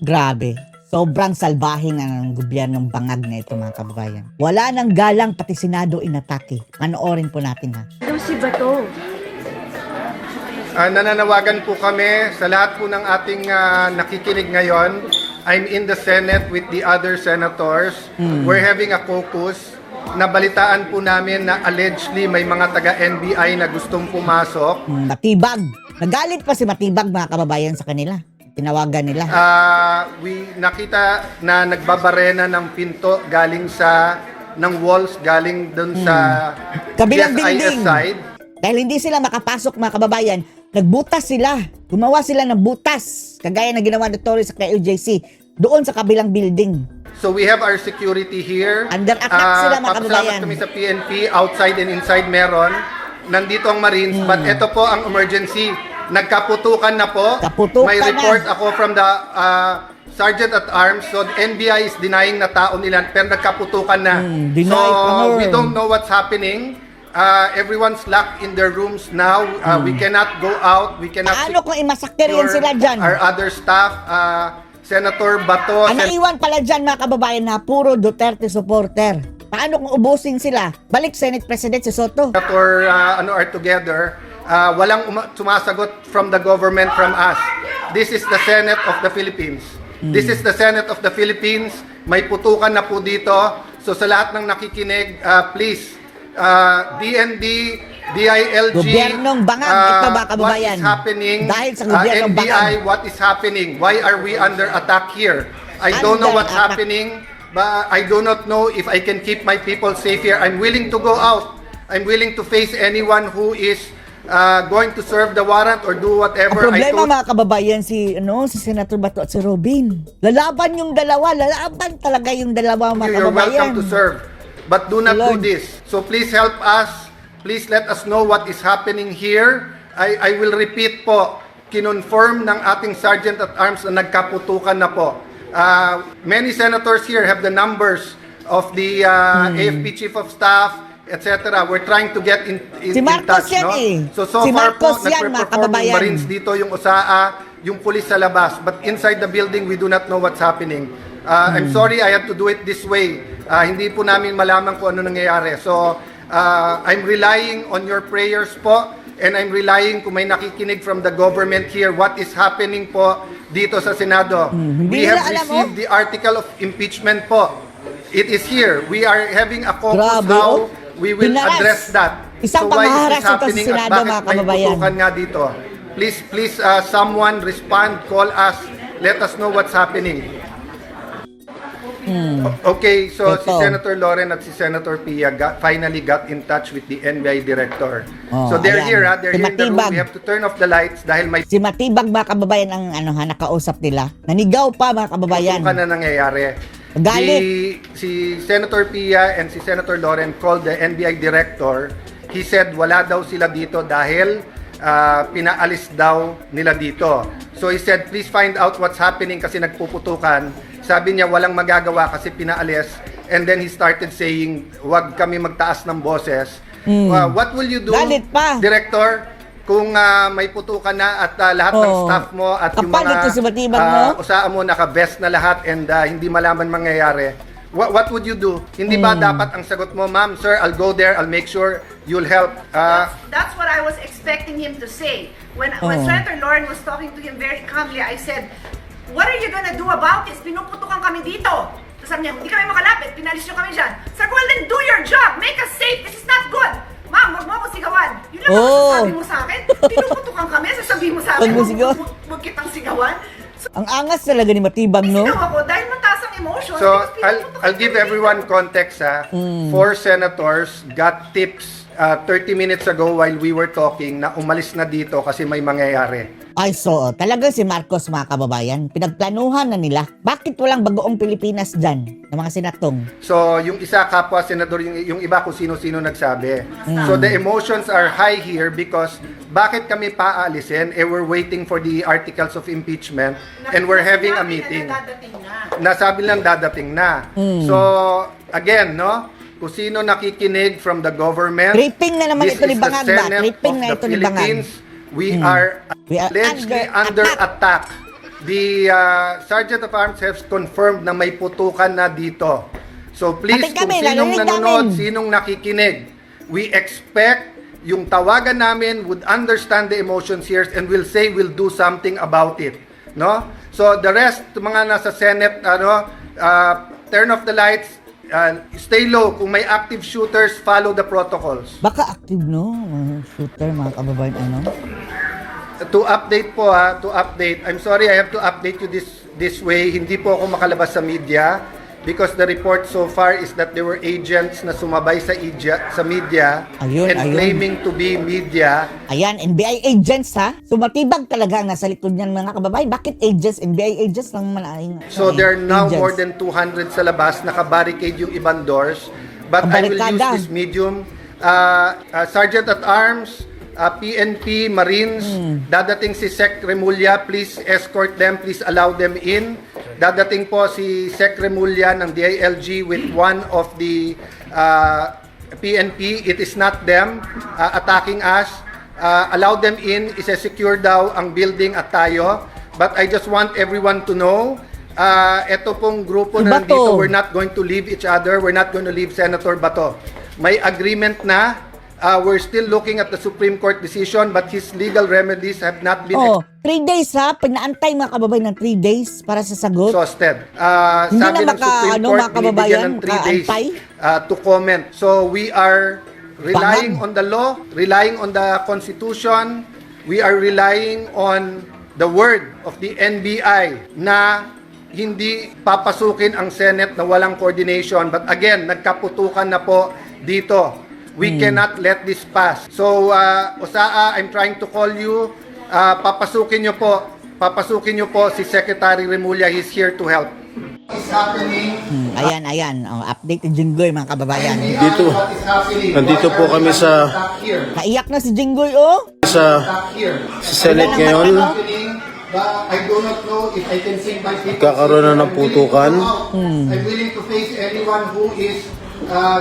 Grabe. Sobrang salbahing ang gobyernong bangag na ito mga kababayan. Wala nang galang pati Senado inatake. Panoorin po natin ha. Daw si Bato. Nananawagan po kami sa lahat po ng ating nakikinig ngayon. I'm in the Senate with the other senators. We're having a caucus. Nabalitaan po namin na allegedly may mga taga-NBI na gustong pumasok. Matibag. Nagalit pa si Matibag mga kababayan sa kanila. Tinawagan nila. Nakita na nagbabarena ng pinto galing ng walls galing dun sa Kabilang GSIS building. side. Dahil hindi sila makapasok mga kababayan, nagbutas sila. Gumawa sila ng butas. Kagaya na ginawa ni Tory sa KLJC. Doon sa kabilang building. So we have our security here. Under attack sila mga kababayan. Papasalamat kami sa PNP, outside and inside meron. Nandito ang Marines, but ito po ang emergency. Nagkaputukan na po. Kaputukan May na. report ako from the Sergeant at Arms. So the NBI is denying na tao nila, pero nagkaputukan na. deny So pa we her. don't know what's happening. Everyone's locked in their rooms now. We cannot go out. We cannot Paano kung imasakter yan sila dyan? our other staff. Senator Bato, Ang naiwan pala dyan mga kababayan na puro Duterte supporter. Paano kung ubusin sila? Balik Senate President si Soto. Senator are together. Walang sumasagot from the government, from us. This is the Senate of the Philippines. This is the Senate of the Philippines. May putukan na po dito. So sa lahat ng nakikinig, please, DND, DILG, Gobyernong bangag, ito ba kababayan? what is happening? Dahil sa gobyernong NBI, bangag. what is happening? Why are we under attack here? I don't know Under what's attack. happening, but I do not know if I can keep my people safe here. I'm willing to go out. I'm willing to face anyone who is going to serve the warrant or do Ang whatever. problema mga kababayan si Senator Bato at si Robin. Lalaban yung dalawa, lalaban talaga yung dalawa mga You're kababayan. welcome to serve, but do not do Lord. this. So please help us. Please let us know what is happening here. I will repeat po, kinonfirm ng ating Sergeant at Arms na nagkaputukan na po. Many senators here have the numbers of the AFP Chief of Staff, etc. We're trying to get in Si Marcos touch. yan No? eh. So Si far Marcos po, yan, mga nagpe-perform kababayan. yung Marines dito, yung USAA, yung pulis sa labas. But inside the building, we do not know what's happening. I'm sorry I have to do it this way. Hindi po namin malaman kung ano nangyayari. So, I'm relying on your prayers po, and I'm relying kung may nakikinig from the government here, what is happening po dito sa Senado. Hindi We have nila alam, received the article of impeachment po. It is here. We are having a caucus Grabe, how oh. we will Hinaras. address that. Isang So why is panghaharas this ito sa happening at Senado, bakit mga may kababayan. putukan nga dito? Please, someone respond, call us, let us know what's happening. Okay, so si Ito. Senator Loren at si Senator Pia finally got in touch with the NBI director. Oh, So they're ayan. here, they're Si here in the room. Matibag. We have to turn off the lights dahil may Si Matibag mga kababayan ang nakausap nila. Nanigaw pa mga kababayan. putukan na nangyayari. Galit. Si Senator Pia and si Senator Loren called the NBI director. He said wala daw sila dito dahil pinaalis daw nila dito. So he said, please find out what's happening kasi nagpuputukan. Sabi niya walang magagawa kasi pinaalis. And then he started saying, wag kami magtaas ng boses. What will you do, Galit pa. Director, kung may putukan na at lahat ng Oo. staff mo at yung Kapal mga ito si Matibag, no? usaan mo naka-vest na lahat and hindi malaman mangyayari, what would you do? Hindi ba dapat ang sagot mo, ma'am, sir, I'll go there, I'll make sure you'll help. That's what I was expecting him to say. When Oh. Senator Lauren was talking to him very calmly, I said, what are you gonna do about this? Pinuputukan kami dito. Tapos sabi niya, hindi kami makalapit, pinalis nyo kami dyan. Sabi ko, well then do your job, make us safe, this is not good. Ma'am, wag mo ako sigawan. Yun lang ang sasabi mo sa akin. Pinuputukan kami, sasabihin mo sa akin, Wag mo sigawan. Wag kitang sigawan. So, Ang angas talaga ni Matibag, no? sinaw ako dahil mataas ang emotion. So, because pinuputukan I'll give kami everyone dito. context. 4 senators got tips 30 minutes ago while we were talking na umalis na dito kasi may mangyayari. Ay, so, talagang si Marcos mga kababayan, pinagplanuhan na nila. Bakit walang bagoong Pilipinas dyan ng mga senatong? So, yung isa kapwa senador, yung iba kung sino-sino nagsabi. So, the emotions are high here because bakit kami paalisin? We're waiting for the articles of impeachment and we're having a meeting. Nasabi lang dadating na. So, again, no? Kung sino nakikinig from the government, Tripping na naman this ito ni is the Bangag ba? Senate Tripping of na the ito ni Bangag. Philippines. We are We are allegedly under under attack. the Sergeant of Arms has confirmed na may putukan na dito. So please, Pati kami, kung sinong narinig nanonood, namin. sinong nakikinig, we expect yung tawagan namin would understand the emotions here and will say we'll do something about it. No? So the rest, mga nasa Senate, turn off the lights, stay low. Kung may active shooters, follow the protocols. Baka active, no? Mga shooter, mga kababayan, To update po to update. I'm sorry, I have to update you this way. Hindi po ako makalabas sa media because the report so far is that there were agents na sumabay sa media Ayun. claiming to be media. Ayan, NBI agents, ha? So, matibag talaga ang nasa likod niyan, mga kababayan. Bakit agents? NBI agents lang man. So there are now agents. more than 200 sa labas, naka-barricade yung ibang doors. But I will use Barikada. this medium. Sergeant at Arms, PNP, Marines, dadating si Sec Remulla, please escort them, please allow them in. Dadating po si Sec Remulla ng DILG with one of the PNP. It is not them attacking us. Allow them in, isa-secure daw ang building at tayo. But I just want everyone to know, ito pong grupo na Bato. nandito, we're not going to leave each other, we're not going to leave Senator Bato. May agreement na. We're still looking at the Supreme Court decision, but his legal remedies have not been 3 days, ha? Pinaantay, mga kababayan, ng 3 days para sa sagot. exhausted. Hindi Sabi na ng Supreme Court, mga kababayan, binibigyan ng 3 days kaantay? to comment. So we are relying Bangag. on the law, relying on the Constitution, we are relying on the word of the NBI na hindi papasukin ang Senate na walang coordination. But again, nagkaputukan na po dito. We cannot let this pass. So, Osaa, I'm trying to call you. Papasukin nyo po si Secretary Remulla. He's here to help. It's happening. Ayan. Update ni Jinggoy, mga kababayan. Dito, nandito po kami sa Naiyak na si Jinggoy, oh. sa Senate ngayon. I do not know if I can sing my people. Kakaroon na ng putukan. I'm willing to face anyone who is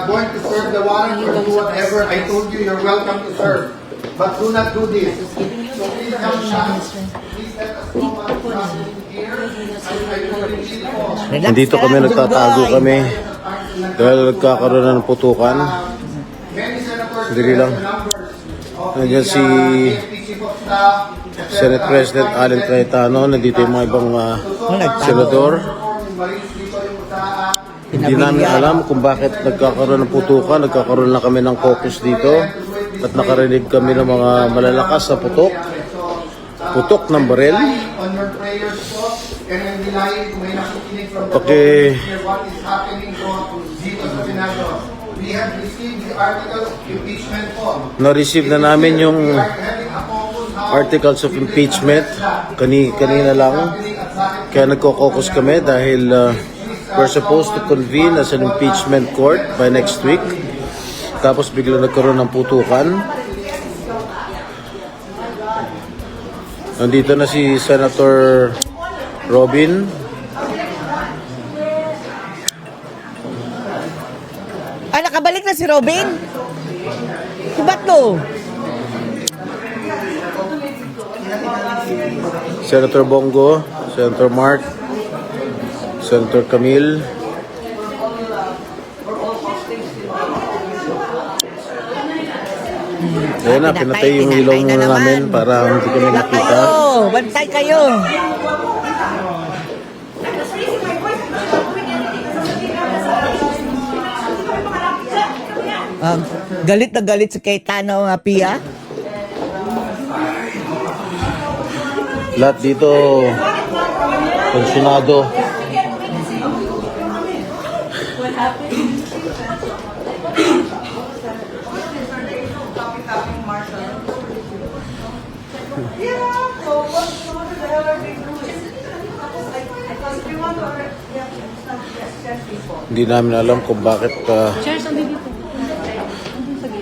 going to serve the warrant or do whatever. I told you you're welcome to serve. But do not do this. So please come down. Please let us know what's happening here. I will release all. Relax Nandito ka kami, lang, nagtatago Jinggoy. kami dahil nagkakaroon na ng putukan. Many senators Dali lang. have the numbers of Nandiyan si AFP Chief of Staff, Senate President Allen Cayetano. Nandito yung mga ibang nagtago. senador. Maris dito yung Osaa. Hindi namin alam kung bakit nagkakaroon ng putukan. Nagkakaroon lang kami ng caucus dito at nakarinig kami ng mga malalakas na putok. Putok ng barel. On your prayers po, and I'm relying kung may nakikinig from the Okay. hear what is happening po dito sa Senado. We have received the article of impeachment po. Na-receive na namin yung We are having a focus how articles of impeachment kanina lang. Kaya nagko-caucus kami dahil we're supposed to convene as an impeachment court by next week. Tapos bigla nagkaroon ng putukan. Nandito na si Senator Robin. Nakabalik na si Robin? Si Bato? Senator Bongo, Senator Mark, Senator Camille. Ayan na, pinatay yung ilaw pinatay na muna namin naman. para hindi kami Wala nakita. kayo! Bantay kayo! Galit na galit si Cayetano, Pia. Lahat dito, pensyonado. Hindi namin alam kung bakit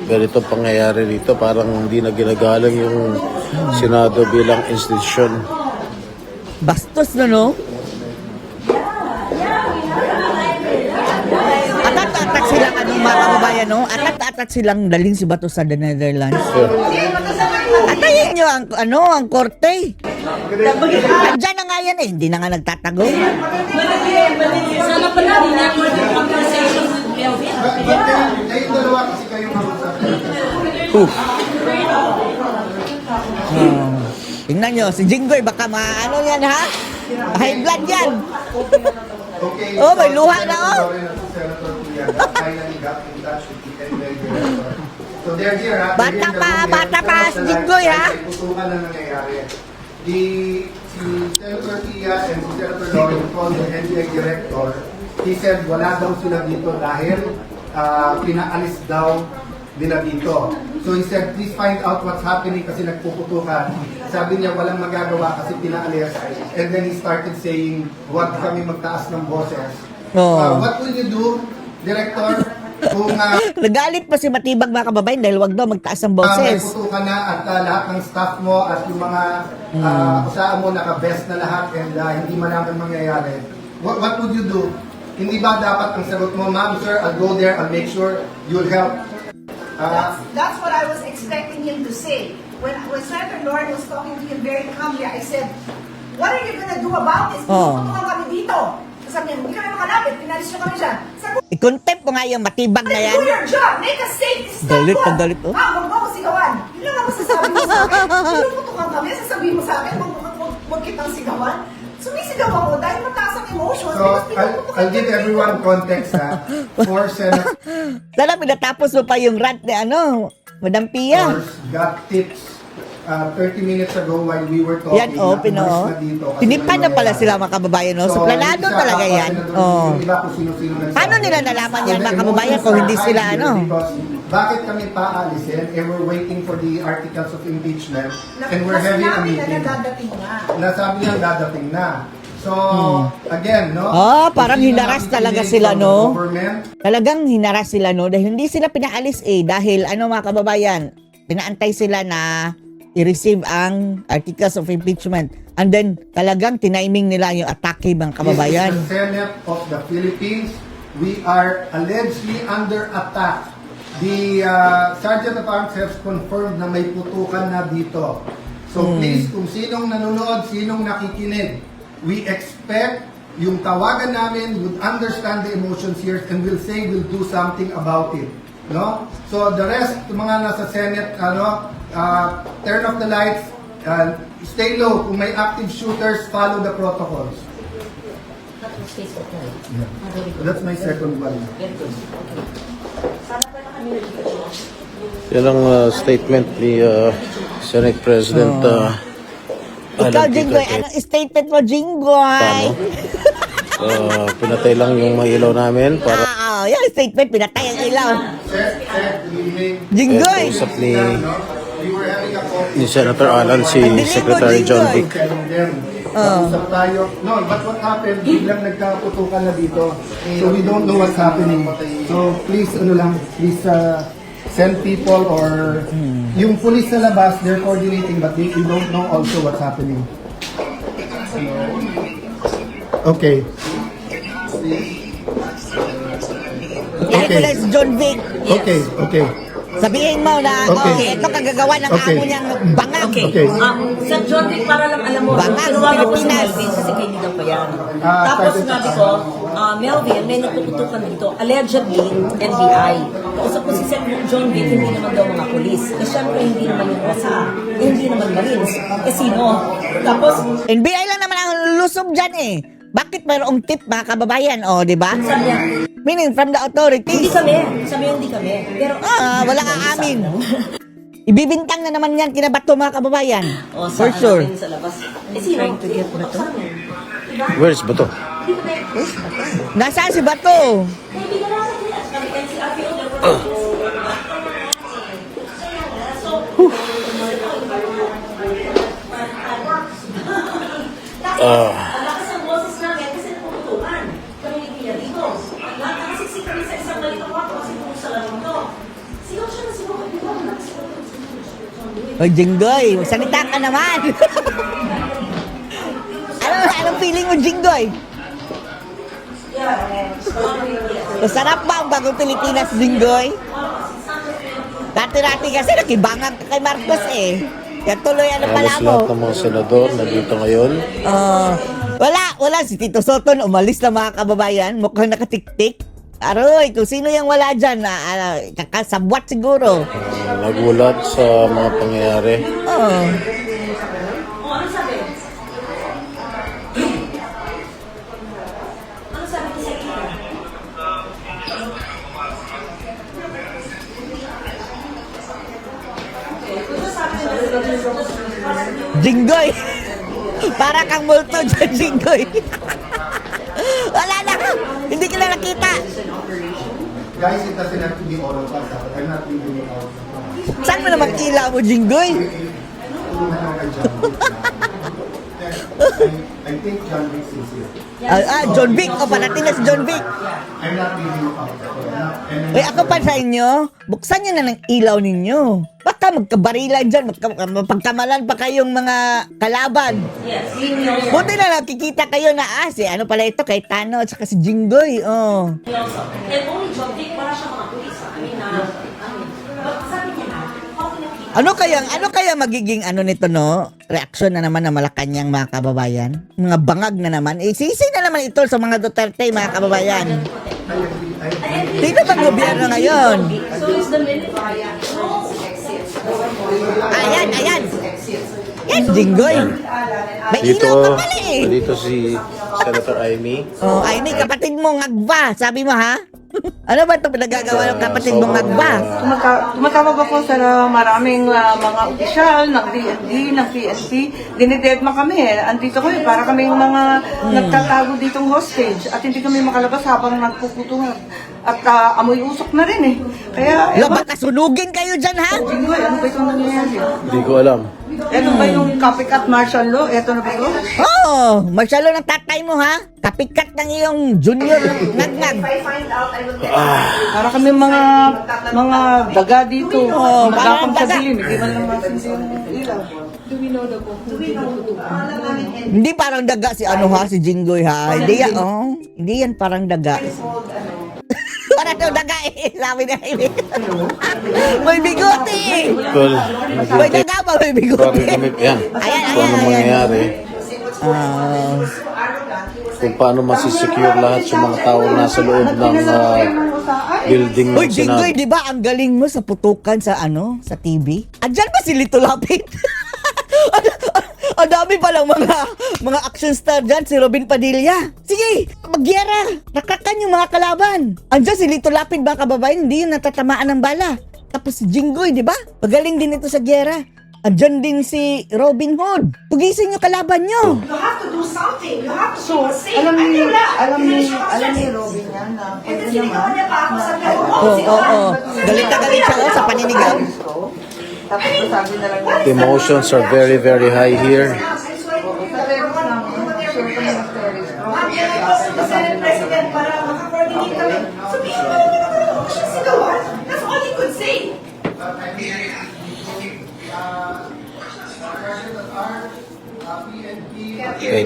ganito pangyayari dito. Parang hindi na ginagalang yung Senado bilang institusyon. Bastos na, no? Atat-atat silang mga kababayan, no? Atat-atat silang dalhin si Bato sa The Netherlands. So, Atayin nyo ang korte. Andyan na nga yan eh, hindi na nga nagtatago. Sana pala din ako yung conversation with Melvin. Kayong dalawa kasi kayong mag-usap. Tingnan nyo, si Jinggoy, baka ano yan ha? High blood yan. Okay. Oh, may luha na, oh. So they're here, ha? Bata pa, si Jinggoy, ha? Putukan na nangyayari. Si Senator Tia and si Senator Loren called the NBI director. He said wala daw sila dito dahil pinaalis daw nila dito. So he said, please find out what's happening kasi nagpuputukan. Sabi niya walang magagawa kasi pinaalis. And then he started saying, huwag kami magtaas ng boses. Oh. What will you do, Director? Kung Nagalit pa si Matibag mga kababayan dahil wag daw magtaas ang may boses. putukan na at lahat ng staff mo at yung mga kusaan mo naka-best na lahat and hindi malaman mangyayari. What would you do? Hindi ba dapat ang sagot mo, ma'am, sir, I'll go there, I'll make sure you'll help. That's what I was expecting him to say. When Senator Loren was talking to him very calmly, I said, what are you gonna do about this? Pinuputukan kami dito. Sabi niya, hindi kami makalapit, pinalis nyo kami dyan. Sabi I-contempt mo nga yung Matibag na yan. do your job, make us safe, this is not Galit good. na galit, oh. Huwag mo ako sigawan. Yun lang ang masasabi mo sa akin. Pinuputukan kami, sasabihin mo sa akin, huwag kitang sigawan. Sumisigaw ako dahil mataas ang emotions. So, I'll give everyone context for Senators Sana pinatapos mo pa yung rant ni Madam Pia. got tips 30 minutes ago while we were talking. Yan, oh, na dito kasi Tinipan may na pala mangyayari. sila mga kababayan, no? So, planado isa, talaga kapag yan. sinadun Oh. yung iba kung sino-sino nagsabi. Paano nila nalaman yan, So, mga the kababayan, emotions kung hindi are sila, high ano? here because Bakit kami paalisin? And we're waiting for the articles of impeachment. And we're having a meeting. Dadating na. Nasabi niya dadating na. So, again, no? Parang Hindi hinaras namin talaga piliin sila, from no? the government. Talagang hinaras sila, no? Dahil hindi sila pinaalis dahil mga kababayan, pinaantay sila na i-receive ang articles of impeachment. And then, talagang tiniming nila yung atake mga kababayan. This is the Senate of the Philippines. We are allegedly under attack. The Sergeant of Arms has confirmed na may putukan na dito. So please, kung sinong nanonood, sinong nakikinig, we expect yung tawagan namin would understand the emotions here and will say we'll do something about it. No? So the rest, yung mga nasa Senate, turn off the lights, stay low. Kung may active shooters, follow the protocols. That's my second one. Yan ang statement ni Senate President Ikaw, Alan P. Jinggoy, Cayetano. anong statement mo, Jinggoy? Pinatay lang yung mga ilaw namin para Yan, statement, pinatay ang ilaw. Good Jinggoy! usap ni We were having a ni Senator Alan si Ang dilim mo, Secretary John Jinggoy. Vic. Usap tayo. No, but what happened? Biglang nagkaputukan na dito. So we don't know what's happening. So please, please send people or yung police sa labas, they're coordinating but we don't know also what's happening. Okay. Yan ko lang si John Vic. Okay. Sabihin mo na, Okay. ito kagagawa ng Okay. amo niyang bangag. Okay. Sa John Vic, para lang alam mo, Bangag, tinawagan ko si Pilipinas. Melvin kasi kaibigan ko yan. Tapos sabi ko, Melvin, may nagpuputukan dito, allegedly, NBI. Kausap ko si Sec John Vic, hindi naman daw mga polis. Siyempre, hindi naman yung OSA, hindi naman Marines. Sino? Tapos, NBI lang naman ang lulusob dyan Bakit mayroong tip mga kababayan? Di ba? sabi niya, Meaning from the hindi authorities. kami. Sabi niya, hindi kami. Pero, Wala nga amin. Ibibintang na naman yan kinabato mga kababayan. For sure. Sa labas. Sino? Where's Bato? Nasaan si Bato? Ang lakas ng boses namin kasi napuputukan. Kami ni Pia dito. Nakasiksik kami sa isang maliit na kwarto kasi kung sa lamang to. Sigaw siya na sigaw. Di ba? Oy, Jinggoy, salita ka naman. Anong feeling mo, Jinggoy? Masarap ba ang bagong Pilipinas, Jinggoy? Dati-dati kasi nakibangag ka kay Marcos Yan tuloy ano pala Halos mo. lahat ng mga senador nandito ngayon. Wala si Tito Soto umalis na mga kababayan, mukhang nakatiktik. Aroy, kung sino yung wala dyan, kakasabwat siguro. Nagulat sa mga pangyayari. Oh. Ano sabi? Ano sabi ko sa iyo? Jinggoy. Para kang multo dyan, Jinggoy. Wala na. Hindi ka na nakita. Guys, it doesn't have to be all of us. I'm not leaving it out. Saan mo naman kila mo, Jinggoy? I think John Vic is here. John Vic. O, parating na si John Vic. I'm not leaving it out. Uy, ako pa sa inyo, buksan nyo na ng ilaw ninyo. Baka magkabarilan dyan, mapagkamalan pa kayong mga kalaban. Yes. Buti na nakikita kayo na, ano pala ito, kay Tano, at saka si Jinggoy, oh. And only John Vic, wala siyang mga pulis. But sabi niya na, how can I Ano kaya magiging nito no? Reaksyon na naman ng Malacanang mga kababayan? Mga bangag na naman. Sisi na naman ito sa mga Duterte mga kababayan. Sino bang gobyerno ngayon? So is the minute. Ayan. Yan, Jinggoy. May ilaw ka pala eh. Dito si Senator Amy. Oh, ay ni kapatid mo ngagba, sabi mo ha? Ano ba ito pinagagawa ng kapatid mo ngagba? Tumatawag ako sa maraming mga opisyal ng DND, ng PNP. Dinidedma kami. Andito kami para kaming mga nagtatago ditong hostage at hindi kami makalabas habang nagpuputuhan. At amoy usok na rin eh. Kaya, Baka sunugin kayo dyan ha? Jinggoy, ano ba itong nangyayari? Hindi ko alam. Ito ba yung copycat martial law? Ito na ba ito? Oo, marsyalo ng tatay mo ha? Kapikat ng iyong junior nagnag. Para kami mga daga dito. Oo, Magkakam parang sa daga. dilim. Hindi man lang matindi yung ilaw. Hindi parang daga si si Jinggoy ha? Hindi yan parang daga. Para daw daga eh, sabi na may bigote. Tol, May daga pa, may bigote. kami, yan. Ayan. Kung ano mangyayari, Ah, kung paano masisecure lahat yung mga tao nasa loob ng building Uy, ng Jinggoy, Senado. di ba ang galing mo sa putukan sa sa TV? Andyan ba si Lito Lapid? Ang dami palang mga action star dyan, si Robin Padilla. Sige, magyera. Rakakan yung mga kalaban. Andyan si Lito Lapid, mga kababayan, hindi yun natatamaan ng bala. Tapos si Jinggoy, di ba? Magaling din ito sa gyera. Andyan din si Robin Hood. Pugisin yung kalaban nyo. You have to do something. You have to So, keep us safe. alam ni Robin Robin yan na Ito pwede sinigawan niya pa ako sa Oo. Galit na galit siya sa paninigaw. Tapos sabi na lang niya, The emotions are very, very high here. President para makakoordinate kami. Sabihin mo lang naman ako siya sigawan. That's all he could say. Okay.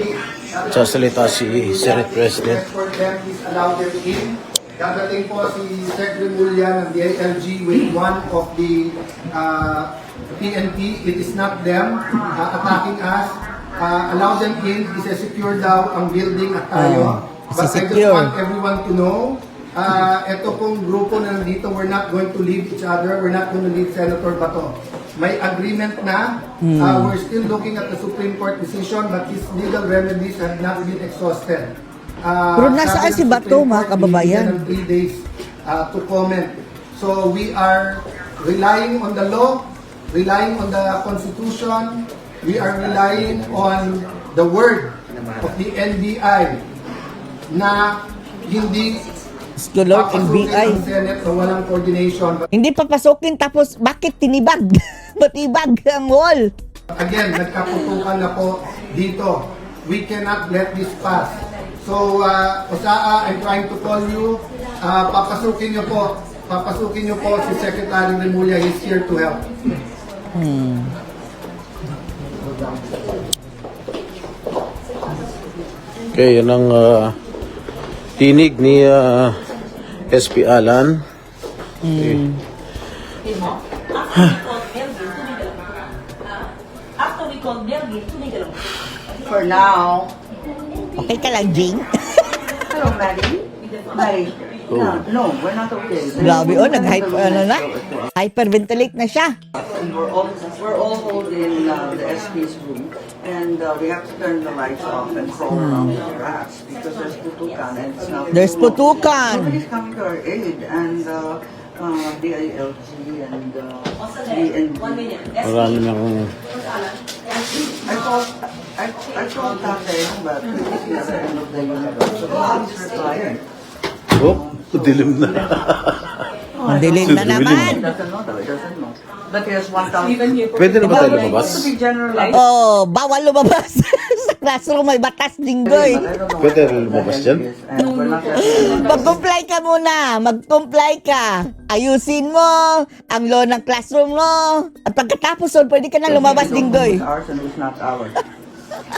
Sasalita si Senate President. For them, please allow them in. Dadating po si Sec. Remulla ng DILG with one of the PNP. It is not them attacking us. Allow them in. Isa-secure daw ang building at tayo. But I just Isa-secure. want everyone to know, ito pong grupo na nandito, we're not going to leave each other. We're not going to leave Senator Bato. May agreement na. We're still looking at the Supreme Court decision, but his legal remedies have not been exhausted. Pero nasaan sabi ng si Bato, Supreme mga Court, kababayan? binigyan ng 3 days to comment. So we are relying on the law, relying on the Constitution, we are relying on the word of the NBI na hindi Scholar papasukin NBI. ng Senate na walang coordination. Hindi papasukin tapos bakit tinibag? Matibag ang wall. Again, nagkaputukan na po dito. We cannot let this pass. So, Osaa, I'm trying to call you. Papasukin niyo po si Secretary Remulla. He's here to help. Okay, yun ang tinig ni SP Alan. Okay. for now. Okay ka lang, Jing? Hello, Maddie. Maddie. No, we're not okay. Grabe, hyperventilate na siya. And we're all holding the SP's room, and we have to turn the lights off and crawl around the grass because there's putukan and it's not. There's putukan. Nobody's coming to our aid, and DILG and DND. Marami na akong... I called Tatay, but he's the other end of the universe. So he's replying. Oh, dilim na. Ang dilim na naman. He doesn't know though, he doesn't know. But he has 1,000. Pwede na ba tayo To lumabas? be generalized. Oh, bawal lumabas. Sa classroom may batas, Jinggoy. Pwede na lumabas dyan? Mag-comply ka muna. Mag-comply ka. Ayusin mo ang law ng classroom mo. At pagkatapos nun, pwede ka na lumabas, Jinggoy. It's ours and it's not ours.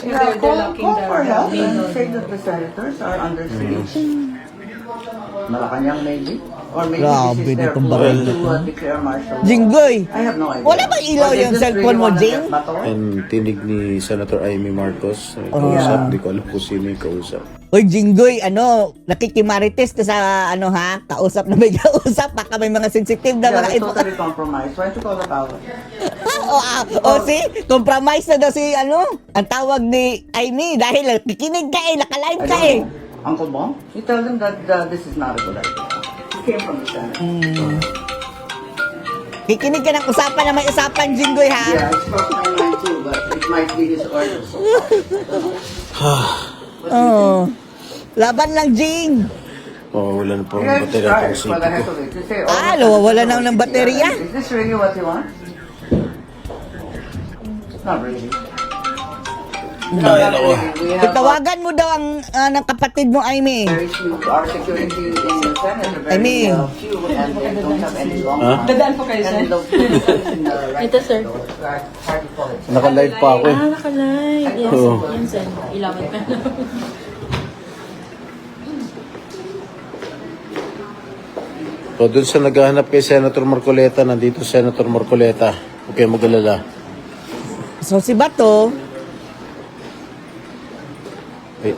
Yeah, call for help and say that the senators are under siege. Malacanang maybe? Or maybe Grabe, this is their itong plan baril to na declare martial law. Jinggoy, I have no idea. wala bang ilaw Or they yung just cellphone really mo, wanna Jing? get Bato? And tinig ni Senator Amy Marcos. Kausap, di ko alam kung sino yung kausap. Oy, Jinggoy, nakikimarites ka sa, kausap na may kausap. Baka may mga sensitive na Yeah, mga it's totally compromised. Why to call the power? see? Compromise na daw si, ang tawag ni Amy. Dahil kikinig ka naka-live ka Uncle Bong, you tell them that this is not a good idea. It came from the Senate. Kikinig ka ng usapan na may usapan, Jinggoy, ha? Yeah, it's from my mind too, but it might be his orders. Oh. Laban lang, Jing. Oh, wala na po You ang guys baterya try itong for the sipi heck ko. of it. You say, Nawawala na ng baterya. Is this really what you want? Not really. Not really. We have Tawagan mo daw ang ng kapatid mo, Amy. very few. Our security in the Senate are I very mean- few, and they don't have any long Huh? Dadaan po kayo, sir. And the in the right. Ito, sir. Hard to call it. Naka-live pa ako eh. Nakalive. Yes, Oo. yan, sir. Ilawan pa. So, dun sa naghahanap kay Senator Marcoleta, nandito Senator Marcoleta. Okay, mag-alala. So, si Bato, Wait.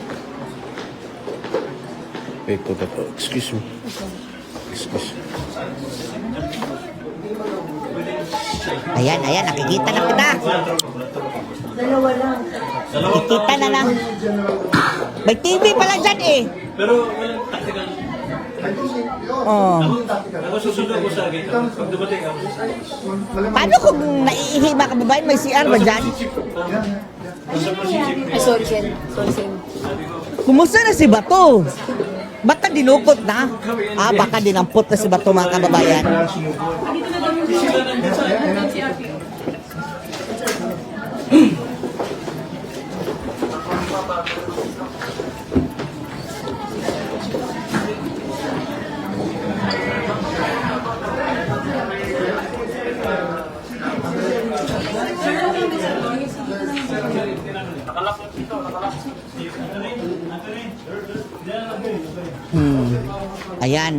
Wait po, Bato. Excuse me. Excuse me. ayan, nakikita na kita. Dalawa lang. Nakikita na lang. May TV pala dyan Pero walang tactical. Oh. Ako susunod ko sa gate. Pag dumating ako. Paano kung naiihi mga kababayan, may CR ba dyan? Sorry, sir. Sorry, sir. Kumusta na si Bato? Baka dinukot na? Baka dinampot na si Bato mga kababayan. Ayan.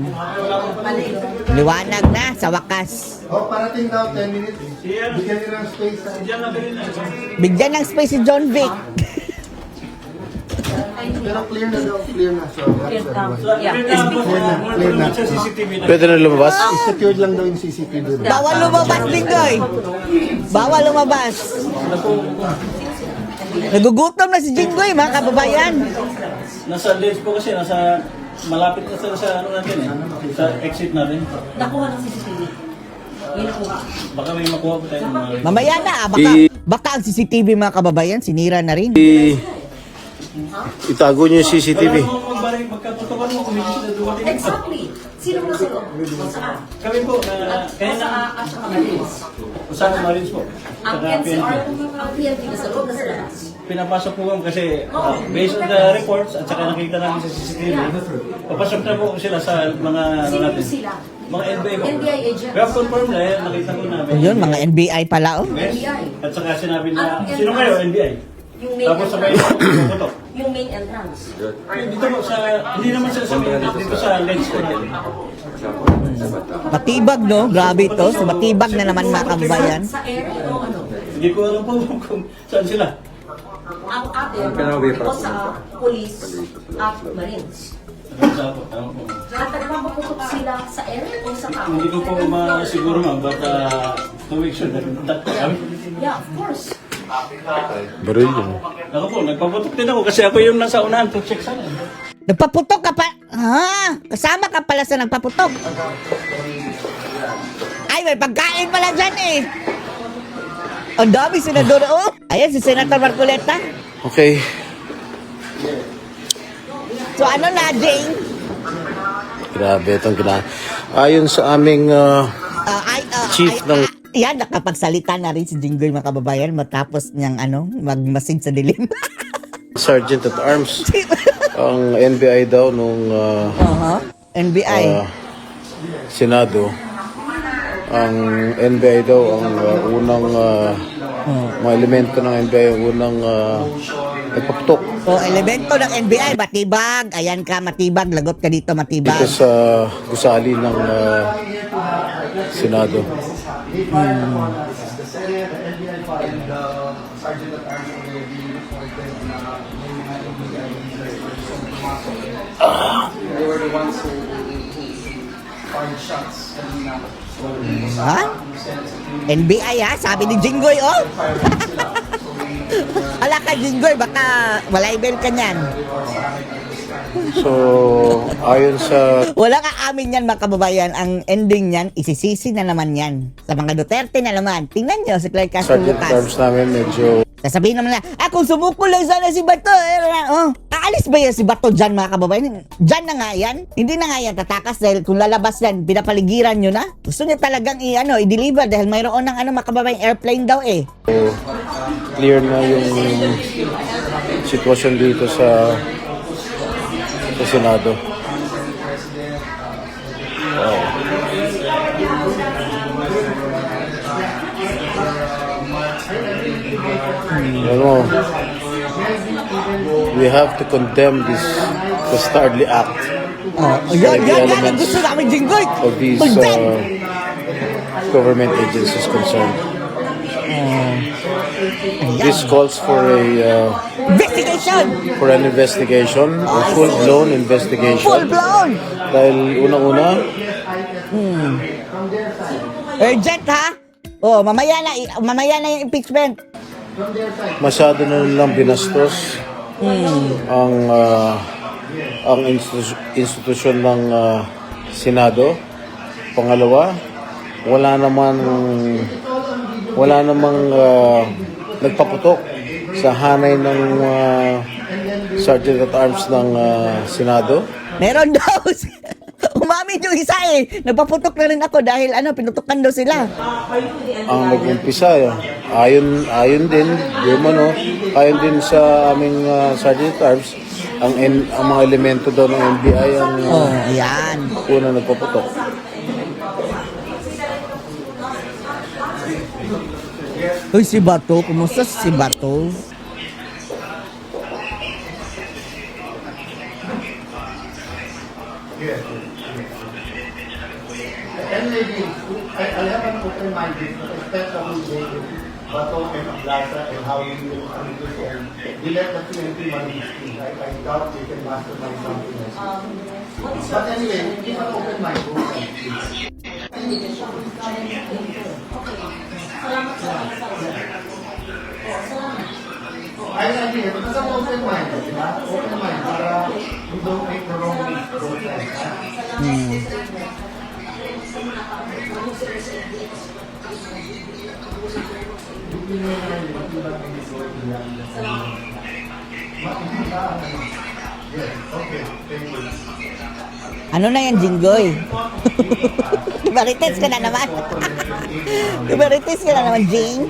Liwanag na sa wakas. Parating daw 10 minutes. Bigyan nila ng space. Bigyan ng space si John Vic. Pero clear na daw, clear na. So, Clear na. Sa CCTV na. Pwede na lumabas? secured lang daw yung CCTV. Bawal lumabas, Bingoy. Bawal lumabas. Nagugutom na si Jinggoy, mga kababayan. Nasa lens po kasi, malapit na sa ano natin sa exit natin. Nakuha ng CCTV. May nakuha. Baka may makuha po tayo. Mamaya na, baka ang CCTV, mga kababayan, sinira na rin. Itago niyo yung CCTV. Magkatutukan mo kung hindi sila dumating. Exactly. Sino mo nasa loob? Saan? Kami po, kaya na, At saka Marines. usapan Marines po. Ang Saka NCR, PNP. ang PNP nasa loob, nasa labas. Pinapasok po kami kasi based on the reports at saka nakita namin sa CCTV, papasok na po sila sa mga ano Sino natin. sila? Mga NBI po. NBI agents. Kaya confirm na yan, nakita ko namin. Ayun, mga NBI pala, oh. NBI. At saka sinabi na, Anong sino kayo? NBI. Yung main Tapos sabay entrance. putok. Yung main entrance. Dito po sa, hindi naman sa main entrance, dito sa lens ko natin. Matibag, no? Grabe ito. So, matibag na naman, mga kababayan. Sa area o ano? Hindi ko alam po kung saan sila. Ang atin, o sa police at marines. Tama po. At nagpapaputok sila sa air o sa tao? Hindi ko po masiguro ma'am, but to make sure that Yeah, of course. Baril yun. ako po, nagpaputok din ako kasi ako yung nasa unahan to check sana. Nagpaputok ka pa. Ha? Kasama ka pala sa nagpaputok. Ay, may pagkain pala dyan eh. Ang dami senador. Oh, ayan si Senator Marcoleta. Okay. So ano na, Jane? Grabe itong ayon sa aming chief ng yan, nakapagsalita na rin si Jinggoy mga kababayan matapos niyang magmasid sa dilim. Sergeant at Arms, ang NBI daw nung NBI. Senado, ang NBI daw ang unang mga elemento ng NBI ang unang nagpaputok So, elemento ng NBI, matibag. Ayan ka, matibag. Lagot ka dito, matibag. dito sa gusali ng Senado. Ha? NBI ha? Sabi ni Jinggoy, oh. Ala ka, Jinggoy, baka malibel ka niyan. So, ayon sa Wala ka amin yan, mga kababayan. Ang ending niyan, isisisi na naman yan. Sa mga Duterte na naman. Tingnan nyo si Claire Castro Sergeant at Arms Lucas. namin, medyo Sasabihin naman na, kung sumuko lang sana si Bato, aalis ba yan si Bato dyan, mga kababayan? Dyan na nga yan. Hindi na nga yan tatakas dahil kung lalabas yan, pinapaligiran nyo na. Gusto niya talagang i-deliver dahil mayroon ng mga kababayan airplane daw eh. clear na yung sitwasyon dito sa Senado. Ano, we have to condemn this costardly act Yan, gusto namin Jinggoy. of these Condemn. government agencies concerned. This calls for Investigation! an investigation, a full-blown investigation. Full blown! Dahil unang-una, Urgent ha? Oh, mamaya na yung impeachment. masyado na nilang binastos ang institusyon ng Senado. Pangalawa, wala namang nagpaputok sa hanay ng Sergeant at Arms ng Senado. Meron daw. Umamin yung isa eh. Nagpaputok na rin ako dahil pinutukan daw sila. Ang nag-umpisa, ayon din sa aming Sergeant at Arms, ang mga elemento daw ng NBI ang Ayan. unang nagpaputok. Uy, si Bato. Kumusta si Bato? And maybe, I have an open-minded, especially with Bato and Ablasa and how we will understand. We let the PNP money speak. I doubt they can mastermind something else. But anyway, keep an open mind. I agree. Because I'm open-minded, di ba? Open-minded para we don't make the wrong decision. Ano na yan, Jinggoy? Marites ka na naman. Marites ka na naman, Jing.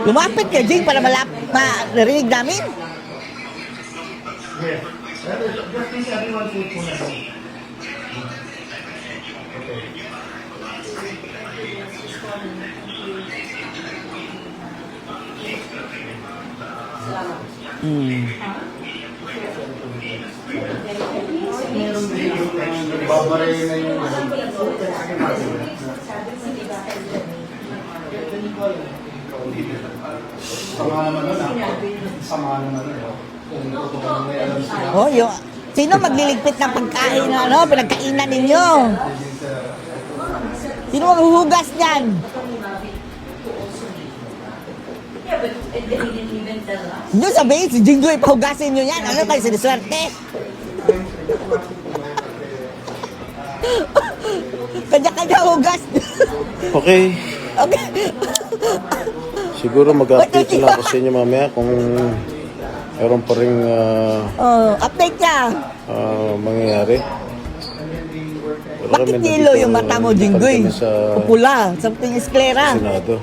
Lumapit ka, Jing, para marinig namin. Oh, yung, sino magliligpit ng pagkain na ano, pinagkainan ninyo? Sino maghuhugas niyan? Doon sabihin, si Jinggoy, pahugasin nyo yan. Ano kayo, siniswerte? Kanya-kanya hugas. Okay. Okay. Siguro mag-update lang ako sa inyo mamaya kung meron pa rin Update ka. mangyayari. Wala Bakit kami yelo nandito, yung mata mo, nandito Jinggoy? kami sa Pula, something is clear. Senado.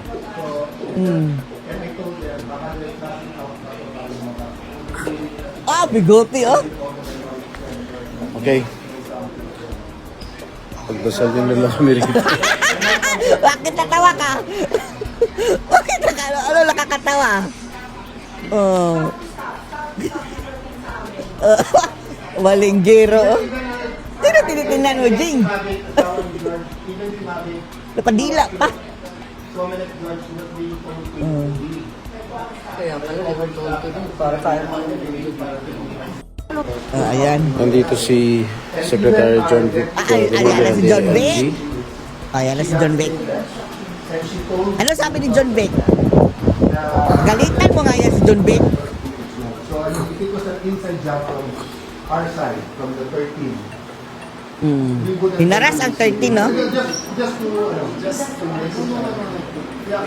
Ah, bigote, oh. Okay. Pagdasal nyo na lang kami rito. Bakit natawa ka? Bakit ano nakakatawa? Oh. Walinggero, oh. Sino tinitingnan mo, Jing? Napadila pa. Ayan. Nandito si Secretary John Vic. Ayan na si John Vic. Ayan na si John Vic. Ano sabi ni John Vic? Galitan mo nga yan si John Vic. So it was an inside job from our side, from the 13. Hinaras ang 13, no? Just to yeah,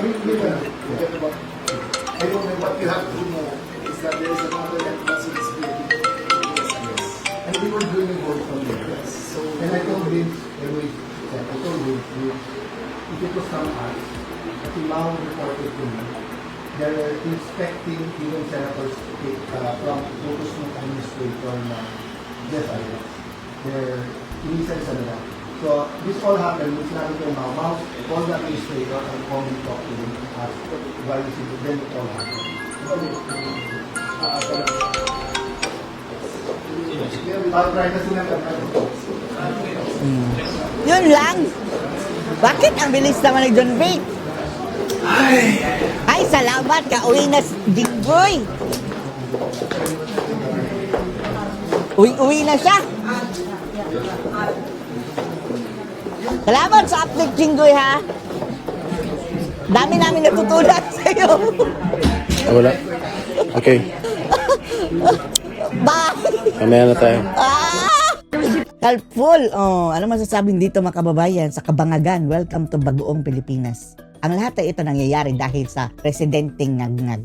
I don't know what you have to know is that there is another responsibility. And we were doing work from there. So, and I told him, I told him, if it was from us, at now reported to me, they're inspecting even senators from focus ng administrator na Jeff Ayala. They're initial sa nila. So, this all happened, which namin ko mouse, call the administrator and call me talk to him, ask why is it, then it all happened. Yun lang. Bakit ang bilis naman ni John Vic? Ay, salamat. Kauwi na si Jinggoy. Uwi na siya. Salamat sa update, Jinggoy, ha? Dami namin natutunan sa'yo. Wala. Okay. Bye! Mamaya na tayo. Helpful. Oh, ano masasabing dito mga kababayan sa Kabangagan? Welcome to Bagoong Pilipinas. Ang lahat ay ito nangyayari dahil sa presidenteng ngag-ngag.